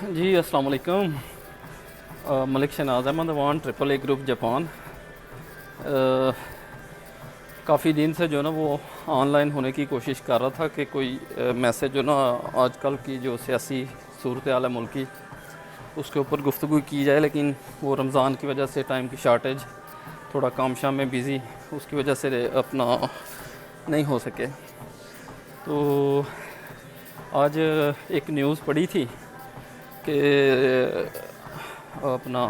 جی السلام علیکم. ملک شہناز احمد وان triple a group Japan. کافی دن سے جو ہے نا وہ آن لائن ہونے کی کوشش کر رہا تھا کہ کوئی میسیج جو نا آج کل کی جو سیاسی صورتحال ہے ملک کی اس کے اوپر گفتگو کی جائے، لیکن وہ رمضان کی وجہ سے ٹائم کی شارٹیج، تھوڑا کام شام میں بزی، اس کی وجہ سے اپنا نہیں ہو سکے. تو آج ایک نیوز پڑھی تھی کہ اپنا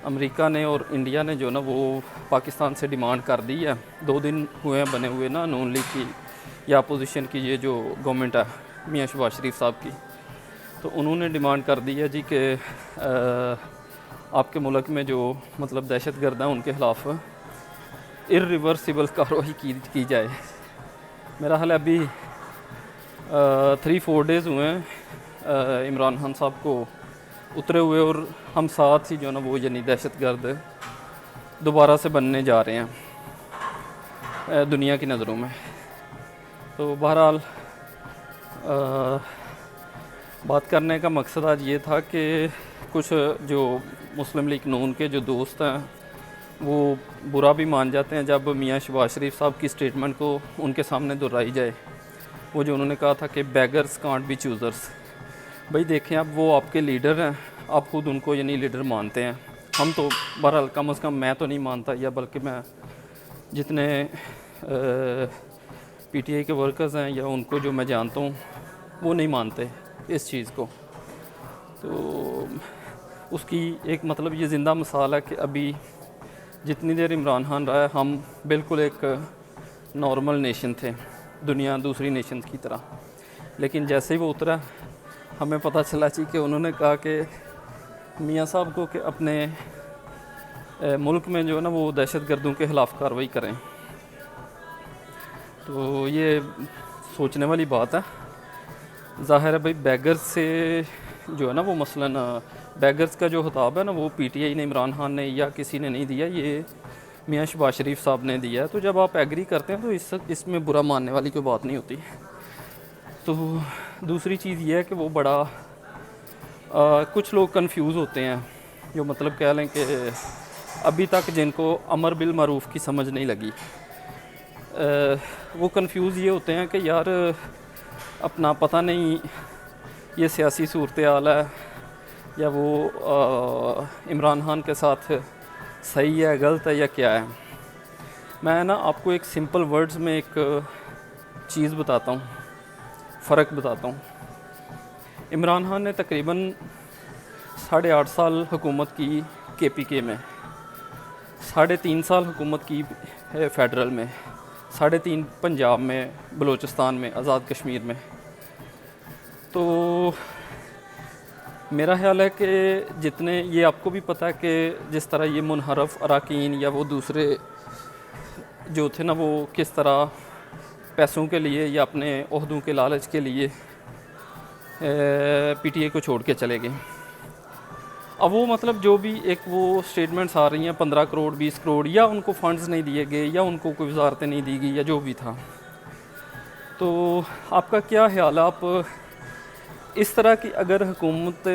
امریکہ نے اور انڈیا نے جو نا وہ پاکستان سے ڈیمانڈ کر دی ہے. 2 دن ہوئے ہیں بنے ہوئے نا نون لیگ کی یا اپوزیشن کی یہ جو گورنمنٹ ہے میاں شہباز شریف صاحب کی، تو انہوں نے ڈیمانڈ کر دی ہے جی کہ آپ کے ملک میں جو مطلب دہشت گرد ہیں ان کے خلاف ارریورسیبل کارروائی کی جائے. میرا حال ابھی 3-4 ڈیز ہوئے ہیں عمران خان صاحب کو اترے ہوئے، اور ہم ساتھ ہی جو ہے نا وہ یعنی دہشت گرد دوبارہ سے بننے جا رہے ہیں دنیا کی نظروں میں. تو بہرحال بات کرنے کا مقصد آج یہ تھا کہ کچھ جو مسلم لیگ نون کے جو دوست ہیں وہ برا بھی مان جاتے ہیں جب میاں شہباز شریف صاحب کی سٹیٹمنٹ کو ان کے سامنے دہرائی جائے. وہ جو انہوں نے کہا تھا کہ بیگرز کانٹ بی چوزرز. بھائی دیکھیں اب وہ آپ کے لیڈر ہیں، آپ خود ان کو یعنی لیڈر مانتے ہیں. ہم تو بہرحال کم از کم میں تو نہیں مانتا، یا بلکہ میں جتنے پی ٹی آئی کے ورکرز ہیں یا ان کو جو میں جانتا ہوں وہ نہیں مانتے اس چیز کو. تو اس کی ایک مطلب یہ زندہ مثال ہے کہ ابھی جتنی دیر عمران خان رہا ہے ہم بالکل ایک نارمل نیشن تھے دنیا دوسری نیشنز کی طرح، لیکن جیسے ہی وہ اترا ہمیں پتہ چلا کہ انہوں نے کہا کہ میاں صاحب کو کہ اپنے ملک میں جو ہے نا وہ دہشت گردوں کے خلاف کارروائی کریں. تو یہ سوچنے والی بات ہے. ظاہر ہے بھائی بیگرز سے جو ہے نا وہ مثلاً بیگرز کا جو خطاب ہے نا وہ پی ٹی آئی نے، عمران خان نے یا کسی نے نہیں دیا، یہ میاں شہباز شریف صاحب نے دیا ہے. تو جب آپ ایگری کرتے ہیں تو اس میں برا ماننے والی کوئی بات نہیں ہوتی. تو دوسری چیز یہ ہے کہ وہ بڑا کچھ لوگ کنفیوز ہوتے ہیں جو مطلب کہہ لیں کہ ابھی تک جن کو امر بالمعروف کی سمجھ نہیں لگی، وہ کنفیوز یہ ہوتے ہیں کہ یار اپنا پتہ نہیں یہ سیاسی صورتحال ہے یا وہ عمران خان کے ساتھ صحیح ہے غلط ہے یا کیا ہے. میں نا آپ کو ایک سمپل ورڈز میں ایک چیز بتاتا ہوں، فرق بتاتا ہوں. عمران خان نے تقریباً 8.5 سال حکومت کی کے پی کے میں، 3.5 سال حکومت کی فیڈرل میں، 3.5 پنجاب میں، بلوچستان میں، آزاد کشمیر میں. تو میرا خیال ہے کہ جتنے یہ آپ کو بھی پتہ ہے کہ جس طرح یہ منحرف اراکین یا وہ دوسرے جو تھے نا وہ کس طرح پیسوں کے لیے یا اپنے عہدوں کے لالچ کے لیے پی ٹی آئی کو چھوڑ کے چلے گئے. اب وہ مطلب جو بھی ایک وہ سٹیٹمنٹس آ رہی ہیں 15 کروڑ 20 کروڑ یا ان کو فنڈز نہیں دیے گئے یا ان کو کوئی وزارتیں نہیں دی گئی یا جو بھی تھا. تو آپ کا کیا خیال ہے؟ آپ اس طرح کی اگر حکومت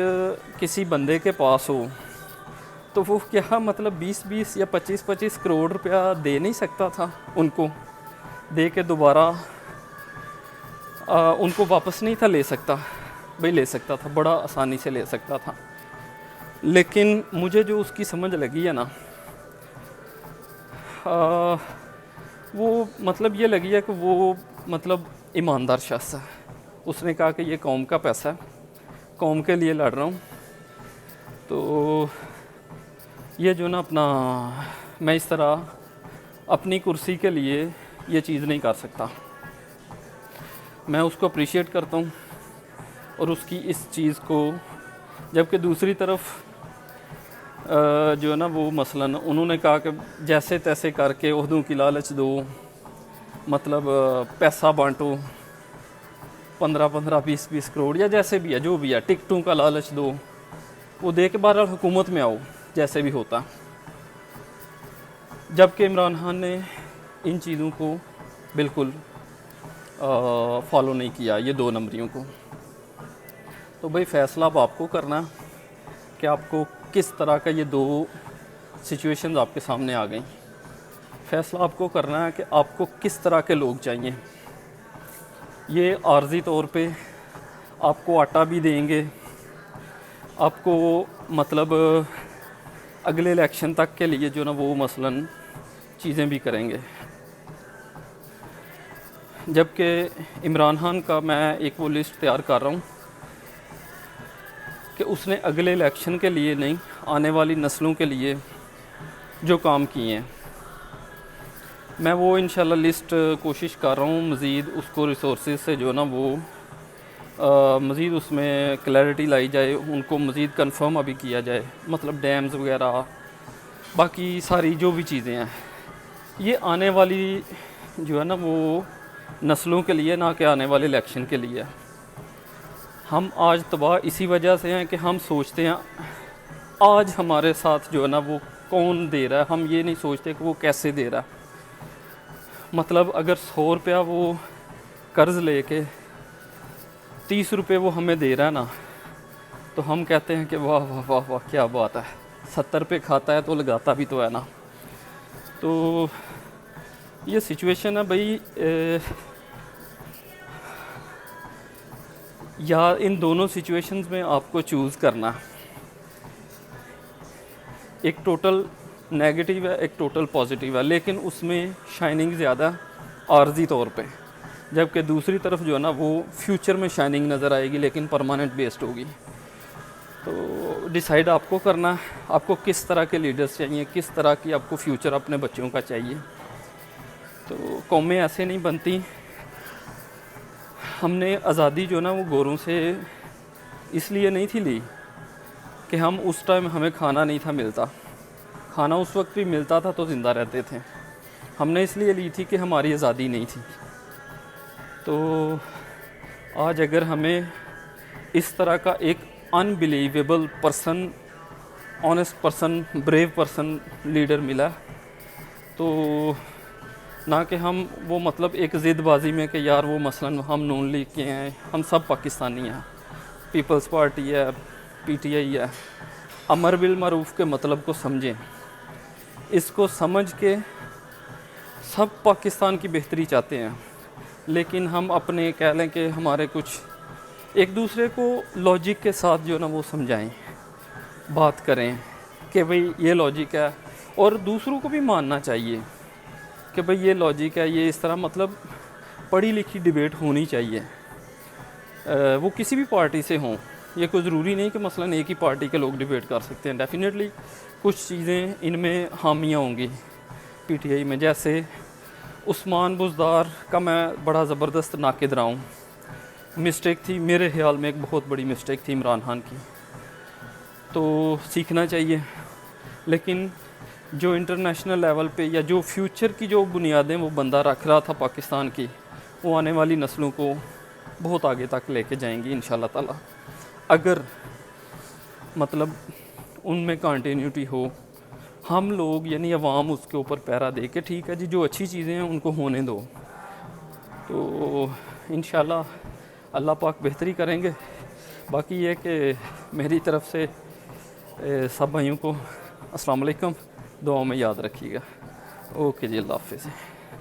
کسی بندے کے پاس ہو تو وہ کیا مطلب 20 یا 25 کروڑ روپیہ دے نہیں سکتا تھا؟ ان کو دے کے دوبارہ ان کو واپس نہیں تھا لے سکتا؟ بھئی لے سکتا تھا، بڑا آسانی سے لے سکتا تھا. لیکن مجھے جو اس کی سمجھ لگی ہے نا وہ مطلب یہ لگی ہے کہ وہ مطلب ایماندار شخص ہے. اس نے کہا کہ یہ قوم کا پیسہ ہے، قوم کے لیے لڑ رہا ہوں. تو یہ جو نا اپنا میں اس طرح اپنی کرسی کے لیے یہ چیز نہیں کر سکتا. میں اس کو اپریشیٹ کرتا ہوں اور اس کی اس چیز کو، جبکہ دوسری طرف جو ہے نا وہ مثلاً انہوں نے کہا کہ جیسے تیسے کر کے عہدوں کی لالچ دو، مطلب پیسہ بانٹو 15 20 کروڑ یا جیسے بھی ہے جو بھی ہے، ٹکٹوں کا لالچ دو، وہ دے کے بہرحال حکومت میں آؤ جیسے بھی ہوتا. جبکہ عمران خان نے ان چیزوں کو بالکل فالو نہیں کیا، یہ 2 نمبریوں کو. تو بھائی فیصلہ اب آپ کو کرنا کہ آپ کو کس طرح کا، یہ دو سچویشنز آپ کے سامنے آ گئیں، فیصلہ آپ کو کرنا ہے کہ آپ کو کس طرح کے لوگ چاہیے۔ یہ عارضی طور پہ آپ کو آٹا بھی دیں گے، آپ کو مطلب اگلے الیکشن تک کے لیے جو نا وہ مثلاً چیزیں بھی کریں گے۔ جبکہ عمران خان کا میں ایک وہ لسٹ تیار کر رہا ہوں کہ اس نے اگلے الیکشن کے لیے نہیں، آنے والی نسلوں کے لیے جو کام کیے ہیں، میں وہ انشاءاللہ لسٹ کوشش کر رہا ہوں مزید اس کو ریسورسز سے جو نا وہ مزید اس میں کلیئرٹی لائی جائے، ان کو مزید کنفرم ابھی کیا جائے، مطلب ڈیمز وغیرہ، باقی ساری جو بھی چیزیں ہیں، یہ آنے والی جو ہے نا وہ نسلوں کے لیے، نہ کہ آنے والے الیکشن کے لیے۔ ہم آج تباہ اسی وجہ سے ہیں کہ ہم سوچتے ہیں آج ہمارے ساتھ جو ہے نا وہ کون دے رہا ہے، ہم یہ نہیں سوچتے کہ وہ کیسے دے رہا ہے۔ مطلب اگر 100 روپیہ وہ قرض لے کے 30 روپے وہ ہمیں دے رہا ہے نا، تو ہم کہتے ہیں کہ واہ واہ واہ واہ کیا بات ہے، 70 پہ کھاتا ہے تو لگاتا بھی تو ہے نا۔ تو یہ سچویشن ہے بھائی، یا ان دونوں سچویشنز میں آپ کو چوز کرنا، ایک ٹوٹل نیگیٹو ہے ایک ٹوٹل پازیٹیو ہے، لیکن اس میں شائننگ زیادہ عارضی طور پہ، جبکہ دوسری طرف جو ہے نا وہ فیوچر میں شائننگ نظر آئے گی لیکن پرماننٹ بیسڈ ہوگی۔ تو ڈیسائیڈ آپ کو کرنا ہے آپ کو کس طرح کے لیڈرز چاہیے، کس طرح کی آپ کو فیوچر اپنے بچوں کا چاہیے۔ تو قومیں ایسے نہیں بنتی۔ ہم نے آزادی جو نا وہ گوروں سے اس لیے نہیں تھی لی کہ ہم اس ٹائم ہمیں کھانا نہیں تھا ملتا، کھانا اس وقت بھی ملتا تھا تو زندہ رہتے تھے، ہم نے اس لیے لی تھی کہ ہماری آزادی نہیں تھی۔ تو آج اگر ہمیں اس طرح کا ایک unbelievable person, honest person, brave person leader ملا، تو نہ کہ ہم وہ مطلب ایک ضد بازی میں کہ یار وہ مثلاً ہم نون لیگ کے ہیں، ہم سب پاکستانی ہیں، پیپلز پارٹی ہے، پی ٹی آئی ہے، امر بالمعروف کے مطلب کو سمجھیں، اس کو سمجھ کے سب پاکستان کی بہتری چاہتے ہیں، لیکن ہم اپنے کہہ لیں کہ ہمارے کچھ ایک دوسرے کو لاجک کے ساتھ جو نا وہ سمجھائیں، بات کریں کہ بھئی یہ لاجک ہے، اور دوسروں کو بھی ماننا چاہیے کہ بھئی یہ لاجک ہے، یہ اس طرح مطلب پڑھی لکھی ڈیبیٹ ہونی چاہیے، وہ کسی بھی پارٹی سے ہوں، یہ کوئی ضروری نہیں کہ مثلاً ایک ہی پارٹی کے لوگ ڈیبیٹ کر سکتے ہیں، ڈیفینیٹلی کچھ چیزیں ان میں حامیاں ہوں گی پی ٹی آئی میں، جیسے عثمان بزدار کا میں بڑا زبردست ناقد رہا ہوں، مسٹیک تھی میرے خیال میں، ایک بہت بڑی مسٹیک تھی عمران خان کی، تو سیکھنا چاہیے، لیکن جو انٹرنیشنل لیول پہ یا جو فیوچر کی جو بنیادیں وہ بندہ رکھ رہا تھا پاکستان کی، وہ آنے والی نسلوں کو بہت آگے تک لے کے جائیں گی انشاءاللہ تعالی، اگر مطلب ان میں کنٹینیوٹی ہو، ہم لوگ یعنی عوام اس کے اوپر پیرا دے کے ٹھیک ہے جی جو اچھی چیزیں ہیں ان کو ہونے دو، تو انشاءاللہ اللہ پاک بہتری کریں گے۔ باقی یہ کہ میری طرف سے سب بھائیوں کو السلام علیکم، دعاؤں میں یاد رکھیے گا۔ اوکے جی، اللہ حافظ۔